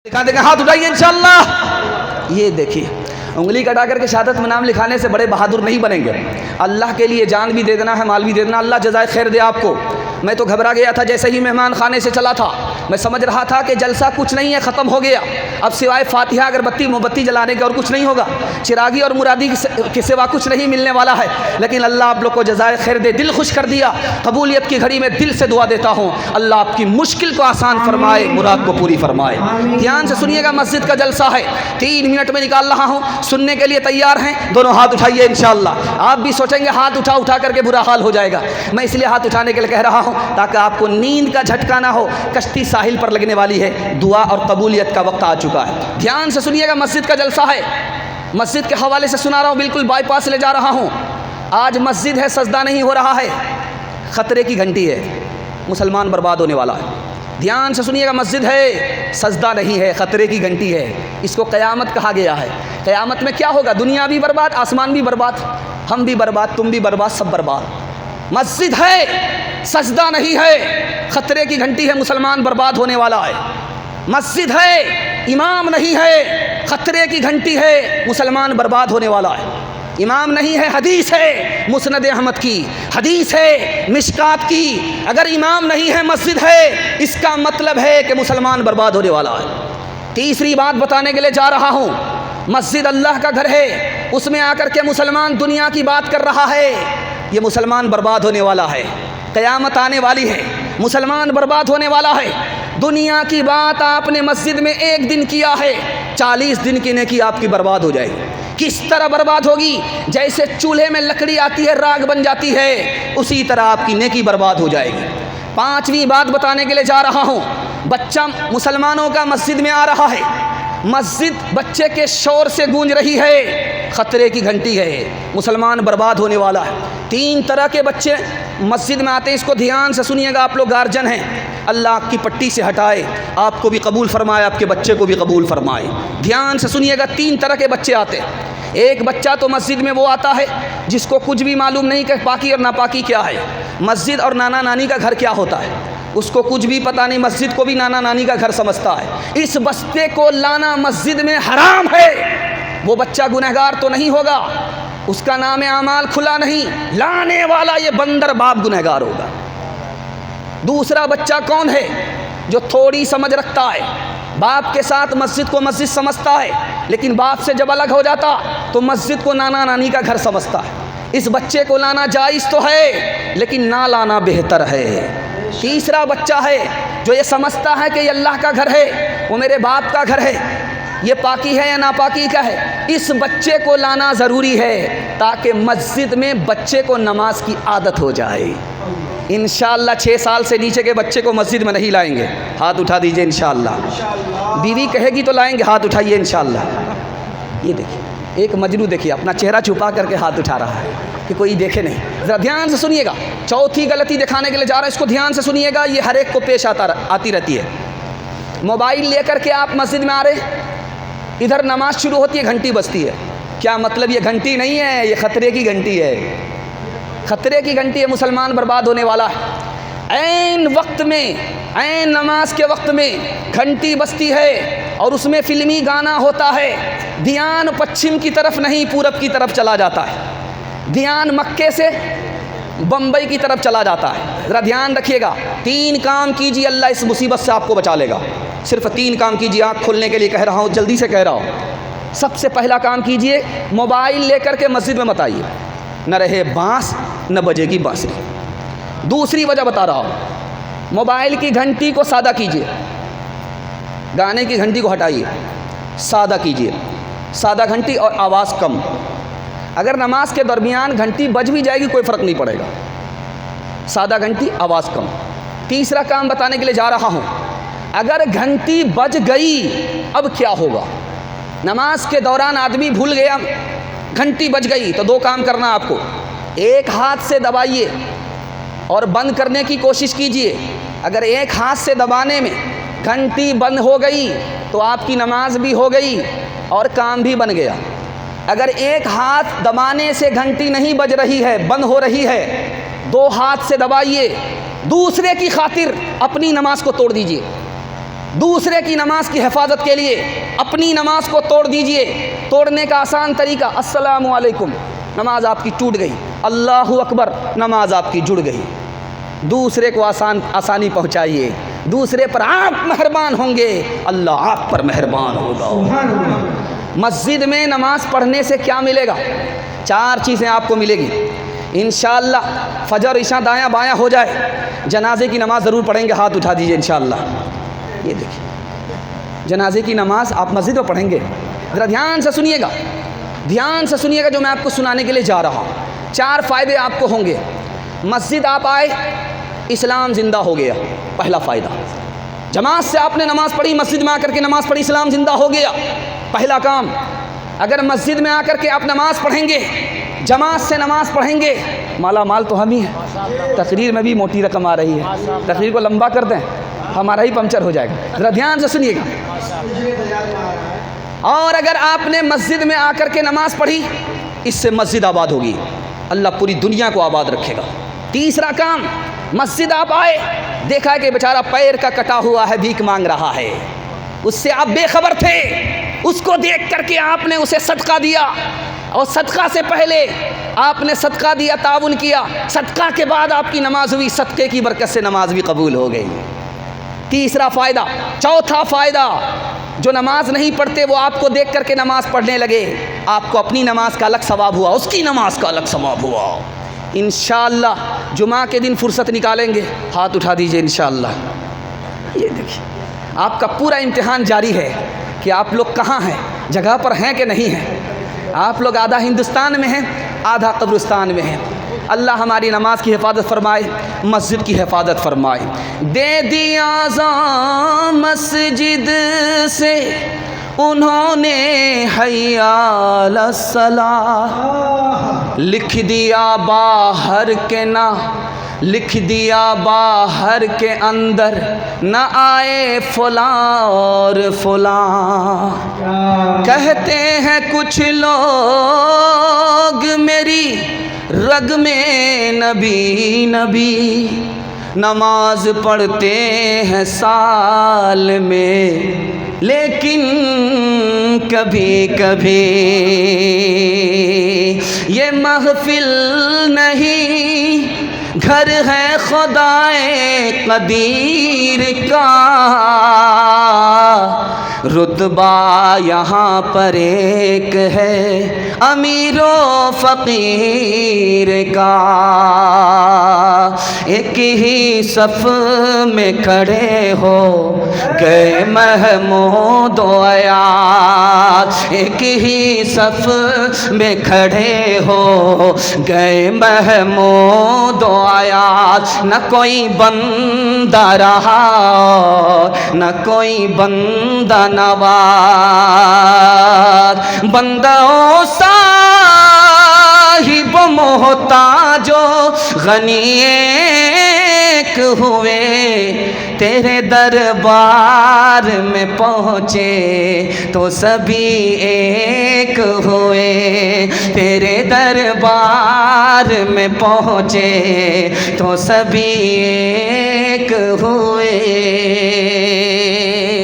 دکھا دیں گے ہاتھ اٹھائیے انشاءاللہ. یہ دیکھیے انگلی کٹا کر کے شہادت میں نام لکھانے سے بڑے بہادر نہیں بنیں گے. اللہ کے لیے جان بھی دے دینا ہے، مال بھی دے دینا. اللہ جزائے خیر دے آپ کو. میں تو گھبرا گیا تھا جیسے ہی مہمان خانے سے چلا تھا. میں سمجھ رہا تھا کہ جلسہ کچھ نہیں ہے، ختم ہو گیا. اب سوائے فاتحہ اگربتی موم بتی جلانے کے اور کچھ نہیں ہوگا. چراغی اور مرادی کے سوا کچھ نہیں ملنے والا ہے. لیکن اللہ آپ لوگ کو جزائے خیر دے، دل خوش کر دیا. قبولیت کی گھڑی میں دل سے دعا دیتا ہوں، اللہ آپ کی مشکل کو آسان فرمائے، مراد کو پوری فرمائے. دھیان سے سنیے گا، مسجد کا جلسہ ہے. 3 منٹ میں نکال رہا ہوں. سننے کے لیے تیار ہیں؟ دونوں ہاتھ اٹھائیے انشاءاللہ. آپ بھی سوچیں گے ہاتھ اٹھا کر کے برا حال ہو جائے گا. میں اس لیے ہاتھ اٹھانے کے لیے کہہ رہا ہوں تاکہ آپ کو نیند کا جھٹکا نہ ہو. کشتی ساحل پر لگنے والی ہے، دعا اور قبولیت کا وقت آ چکا ہے. دھیان سے سنیے گا، مسجد کا جلسہ ہے. مسجد کے حوالے سے سنا رہا ہوں، بالکل بائی پاس لے جا رہا ہوں. آج مسجد ہے، سجدہ نہیں ہو رہا ہے. خطرے کی گھنٹی ہے، مسلمان برباد ہونے والا ہے. دھیان سے سنیے گا، مسجد ہے، سجدہ نہیں ہے، خطرے کی گھنٹی ہے. اس کو قیامت کہا گیا ہے. قیامت میں کیا ہوگا؟ دنیا بھی برباد، آسمان بھی برباد، ہم بھی برباد، تم بھی برباد، سب برباد. مسجد ہے، سجدہ نہیں ہے، خطرے کی گھنٹی ہے، مسلمان برباد ہونے والا ہے. مسجد ہے، امام نہیں ہے، خطرے کی گھنٹی ہے، مسلمان برباد ہونے والا ہے. امام نہیں ہے، حدیث ہے مسند احمد کی، حدیث ہے مشکات کی. اگر امام نہیں ہے، مسجد ہے، اس کا مطلب ہے کہ مسلمان برباد ہونے والا ہے. تیسری بات بتانے کے لیے جا رہا ہوں، مسجد اللہ کا گھر ہے، اس میں آ کر کے مسلمان دنیا کی بات کر رہا ہے، یہ مسلمان برباد ہونے والا ہے. قیامت آنے والی ہے، مسلمان برباد ہونے والا ہے. دنیا کی بات آپ نے مسجد میں 1 دن کیا ہے، 40 دن کی نیکی آپ کی برباد ہو جائے گی. کس طرح برباد ہوگی؟ جیسے چولہے میں لکڑی آتی ہے، راگ بن جاتی ہے، اسی طرح آپ کی نیکی برباد ہو جائے گی. 5ویں بات بتانے کے لیے جا رہا ہوں، بچہ مسلمانوں کا مسجد میں آ رہا ہے، مسجد بچے کے شور سے گونج رہی ہے، خطرے کی گھنٹی ہے، مسلمان برباد ہونے والا ہے. 3 طرح کے بچے مسجد میں آتے ہیں. اس کو دھیان سے سنیے گا، آپ لوگ گارجن ہیں، اللہ آپ کی پٹی سے ہٹائے، آپ کو بھی قبول فرمائے، آپ کے بچے کو بھی قبول فرمائے. دھیان سے سنیے گا، 3 طرح کے بچے آتے ہیں. ایک بچہ تو مسجد میں وہ آتا ہے جس کو کچھ بھی معلوم نہیں کہ پاکی اور ناپاکی کیا ہے، مسجد اور نانا نانی کا گھر کیا ہوتا ہے، اس کو کچھ بھی پتہ نہیں، مسجد کو بھی نانا نانی کا گھر سمجھتا ہے. اس بستے کو لانا مسجد میں حرام ہے. وہ بچہ گنہگار تو نہیں ہوگا، اس کا نام اعمال کھلا نہیں، لانے والا یہ بندر باپ گنہگار ہوگا. دوسرا بچہ کون ہے؟ جو تھوڑی سمجھ رکھتا ہے، باپ کے ساتھ مسجد کو مسجد سمجھتا ہے، لیکن باپ سے جب الگ ہو جاتا تو مسجد کو نانا نانی کا گھر سمجھتا ہے. اس بچے کو لانا جائز تو ہے، لیکن نہ لانا بہتر ہے. تیسرا بچہ ہے جو یہ سمجھتا ہے کہ یہ اللہ کا گھر ہے، وہ میرے باپ کا گھر ہے، یہ پاکی ہے یا ناپاکی کا ہے. اس بچے کو لانا ضروری ہے تاکہ مسجد میں بچے کو نماز کی عادت ہو جائے. انشاءاللہ 6 سال سے نیچے کے بچے کو مسجد میں نہیں لائیں گے. ہاتھ اٹھا دیجئے انشاءاللہ. بیوی کہے گی تو لائیں گے، ہاتھ اٹھائیے انشاءاللہ. یہ دیکھیے ایک مجنو، دیکھیے اپنا چہرہ چھپا کر کے ہاتھ اٹھا رہا ہے کہ کوئی دیکھے نہیں. ذرا دھیان سے سنیے گا. 4تھی غلطی دکھانے کے لیے جا رہا ہے، اس کو دھیان سے سنیے گا، یہ ہر ایک کو پیش آتی رہتی ہے. موبائل لے کر کے آپ مسجد میں آ رہے ہیں، ادھر نماز شروع ہوتی ہے، گھنٹی بجتی ہے. کیا مطلب؟ یہ گھنٹی نہیں ہے، یہ خطرے کی گھنٹی ہے، خطرے کی گھنٹی ہے، مسلمان برباد ہونے والا ہے. عین وقت میں، عین نماز کے وقت میں گھنٹی بجتی ہے اور اس میں فلمی گانا ہوتا ہے. دھیان پچھم کی طرف نہیں، پورب کی طرف چلا جاتا ہے. دھیان مکے سے بمبئی کی طرف چلا جاتا ہے. ذرا دھیان رکھیے گا. 3 کام کیجیے، اللہ اس مصیبت سے آپ کو بچا لے گا. صرف 3 کام کیجیے، آنکھ کھولنے کے لیے کہہ رہا ہوں، جلدی سے کہہ رہا ہوں. سب سے پہلا کام کیجیے، موبائل لے کر کے مسجد میں مت آئیے، نہ رہے بانس نہ بجے گی بانسری. دوسری وجہ بتا رہا ہوں، موبائل کی گھنٹی کو سادہ کیجیے، گانے کی گھنٹی کو ہٹائیے، سادہ کیجیے. سادہ گھنٹی اور آواز کم. اگر نماز کے درمیان گھنٹی بج بھی جائے گی کوئی فرق نہیں پڑے گا. سادہ گھنٹی، آواز کم. تیسرا کام بتانے کے لیے جا رہا ہوں، اگر گھنٹی بج گئی اب کیا ہوگا؟ نماز کے دوران آدمی بھول گیا، گھنٹی بج گئی تو 2 کام کرنا آپ کو. ایک ہاتھ سے دبائیے اور بند کرنے کی کوشش کیجیے. اگر ایک ہاتھ سے دبانے میں گھنٹی بند ہو گئی تو آپ کی نماز بھی ہو گئی اور کام بھی بن گیا. اگر ایک ہاتھ دبانے سے گھنٹی نہیں بج رہی ہے، بند ہو رہی ہے، 2 ہاتھ سے دبائیے. دوسرے کی خاطر اپنی نماز کو توڑ دیجیے. دوسرے کی نماز کی حفاظت کے لیے اپنی نماز کو توڑ دیجئے۔ توڑنے کا آسان طریقہ، السلام علیکم، نماز آپ کی ٹوٹ گئی، اللہ اکبر، نماز آپ کی جڑ گئی۔ دوسرے کو آسانی پہنچائیے، دوسرے پر آپ مہربان ہوں گے، اللہ آپ پر مہربان ہوگا۔ مسجد میں نماز پڑھنے سے کیا ملے گا؟ 4 چیزیں آپ کو ملے گی انشاءاللہ۔ فجر عشاء دایاں بایاں ہو جائے، جنازے کی نماز ضرور پڑھیں گے، ہاتھ اٹھا دیجئے انشاءاللہ۔ یہ دیکھیے جنازے کی نماز آپ مسجد میں پڑھیں گے، ذرا دھیان سے سنیے گا، دھیان سے سنیے گا جو میں آپ کو سنانے کے لیے جا رہا ہوں۔ 4 فائدے آپ کو ہوں گے۔ مسجد آپ آئے، اسلام زندہ ہو گیا، پہلا فائدہ۔ جماعت سے آپ نے نماز پڑھی، مسجد میں آ کر کے نماز پڑھی، اسلام زندہ ہو گیا، پہلا کام۔ اگر مسجد میں آ کر کے آپ نماز پڑھیں گے، جماعت سے نماز پڑھیں گے، مالا مال تو ہم ہی ہیں۔ تقریر میں بھی موٹی رقم آ رہی ہے، تقریر کو لمبا کر دیں، ہمارا ہی پنکچر ہو جائے گا، ذرا دھیان سے سنیے گا۔ اور اگر آپ نے مسجد میں آ کر کے نماز پڑھی، اس سے مسجد آباد ہوگی، اللہ پوری دنیا کو آباد رکھے گا۔ تیسرا کام، مسجد آپ آئے، دیکھا کہ بیچارہ پیر کا کٹا ہوا ہے، بھیک مانگ رہا ہے، اس سے آپ بے خبر تھے، اس کو دیکھ کر کے آپ نے اسے صدقہ دیا، اور صدقہ سے پہلے آپ نے صدقہ دیا، تعاون کیا، صدقہ کے بعد آپ کی نماز ہوئی، صدقے کی برکت سے نماز بھی قبول ہو گئی۔ تیسرا فائدہ۔ چوتھا فائدہ، جو نماز نہیں پڑھتے وہ آپ کو دیکھ کر کے نماز پڑھنے لگے، آپ کو اپنی نماز کا الگ ثواب ہوا، اس کی نماز کا الگ ثواب ہوا۔ انشاءاللہ جمعہ کے دن فرصت نکالیں گے، ہاتھ اٹھا دیجئے انشاءاللہ۔ یہ دیکھیے آپ کا پورا امتحان جاری ہے کہ آپ لوگ کہاں ہیں، جگہ پر ہیں کہ نہیں ہیں۔ آپ لوگ آدھا ہندوستان میں ہیں، آدھا قبرستان میں ہیں۔ اللہ ہماری نماز کی حفاظت فرمائے، مسجد کی حفاظت فرمائے۔ دے دیا اذان مسجد سے انہوں نے حی علی الصلاۃ، لکھ دیا باہر کے نہ، لکھ دیا باہر کے اندر، نہ آئے فلاں اور فلاں۔ کہتے ہیں کچھ لوگ میری رگ میں نبی نبی، نماز پڑھتے ہیں سال میں لیکن کبھی کبھی، یہ محفل نہیں گھر ہے خدائے قدیر کا، رتبہ یہاں پر ایک ہے امیر و فقیر کا، ایک ہی صف میں کھڑے ہو گئے محمود و ایاز، ایک ہی صف میں کھڑے ہو گئے محمود و ایاز، نہ کوئی بندہ رہا نہ کوئی بندہ نواز، بندہ و صاحب محتاج و غنی ایک ہوئے، تیرے دربار میں پہنچے تو سبھی ایک ہوئے، تیرے دربار میں پہنچے تو سبھی ایک ہوئے۔